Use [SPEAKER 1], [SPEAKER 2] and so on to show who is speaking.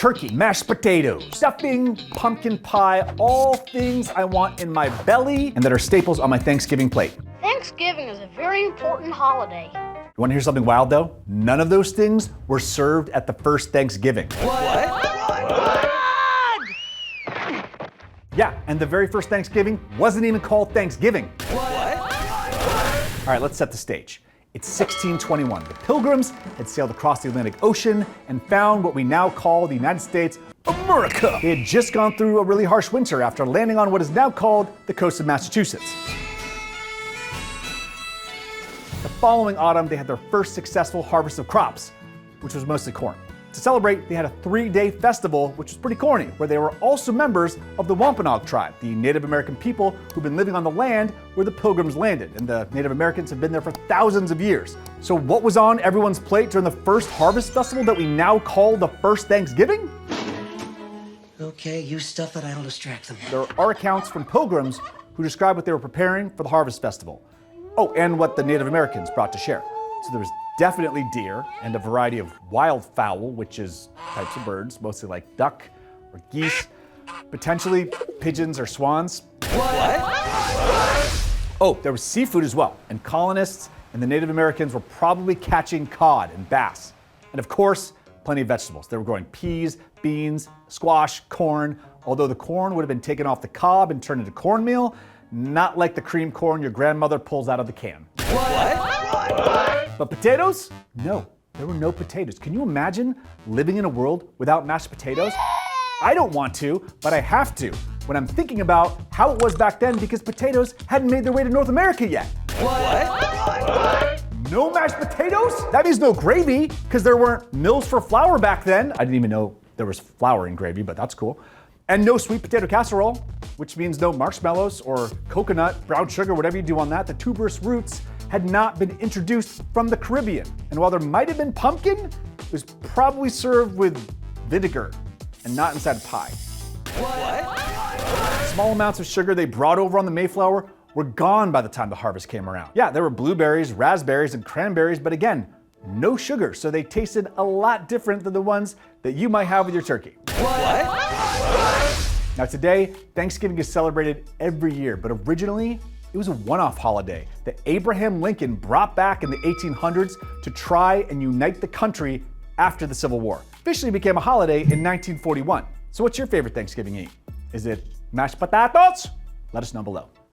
[SPEAKER 1] turkey, mashed potatoes, stuffing, pumpkin pie, all things I want in my belly and that are staples on my Thanksgiving plate.
[SPEAKER 2] Thanksgiving is a very important holiday.
[SPEAKER 1] You want to hear something wild though? None of those things were served at the first Thanksgiving.
[SPEAKER 3] What?
[SPEAKER 1] Yeah, and the very first Thanksgiving wasn't even called Thanksgiving.
[SPEAKER 3] What?
[SPEAKER 1] All right, let's set the stage. It's 1621. The Pilgrims had sailed across the Atlantic Ocean and found what we now call the United States of America. They had just gone through a really harsh winter after landing on what is now called the coast of Massachusetts. The following autumn, they had their first successful harvest of crops, which was mostly corn. To celebrate, they had a 3-day festival, which was pretty corny, where they were also members of the Wampanoag tribe, the Native American people who've been living on the land where the Pilgrims landed, and the Native Americans have been there for thousands of years. So what was on everyone's plate during the first harvest festival that we now call the first Thanksgiving?
[SPEAKER 4] Okay, you stuff it, I'll distract them.
[SPEAKER 1] There are accounts from Pilgrims who describe what they were preparing for the harvest festival. Oh, and what the Native Americans brought to share. So there was definitely deer and a variety of wild fowl, which is types of birds, mostly like duck or geese, potentially pigeons or swans.
[SPEAKER 3] What?
[SPEAKER 1] Oh, there was seafood as well, and colonists and the Native Americans were probably catching cod and bass. And of course, plenty of vegetables. They were growing peas, beans, squash, corn, although the corn would have been taken off the cob and turned into cornmeal, not like the cream corn your grandmother pulls out of the can.
[SPEAKER 3] What?
[SPEAKER 1] But potatoes? No, there were no potatoes. Can you imagine living in a world without mashed potatoes? I don't want to, but I have to when I'm thinking about how it was back then because potatoes hadn't made their way to North America yet.
[SPEAKER 3] What?
[SPEAKER 1] No mashed potatoes? That means no gravy, because there weren't mills for flour back then. I didn't even know there was flour in gravy, but that's cool. And no sweet potato casserole, which means no marshmallows or coconut, brown sugar, whatever you do on that. The tuberous roots had not been introduced from the Caribbean. And while there might have been pumpkin, it was probably served with vinegar and not inside a pie.
[SPEAKER 3] What?
[SPEAKER 1] Small amounts of sugar they brought over on the Mayflower were gone by the time the harvest came around. Yeah, there were blueberries, raspberries, and cranberries, but again, no sugar, so they tasted a lot different than the ones that you might have with your turkey.
[SPEAKER 3] What?
[SPEAKER 1] Now today, Thanksgiving is celebrated every year, but originally, it was a one-off holiday that Abraham Lincoln brought back in the 1800s to try and unite the country after the Civil War. Officially became a holiday in 1941. So what's your favorite Thanksgiving eat? Is it mashed potatoes? Let us know below.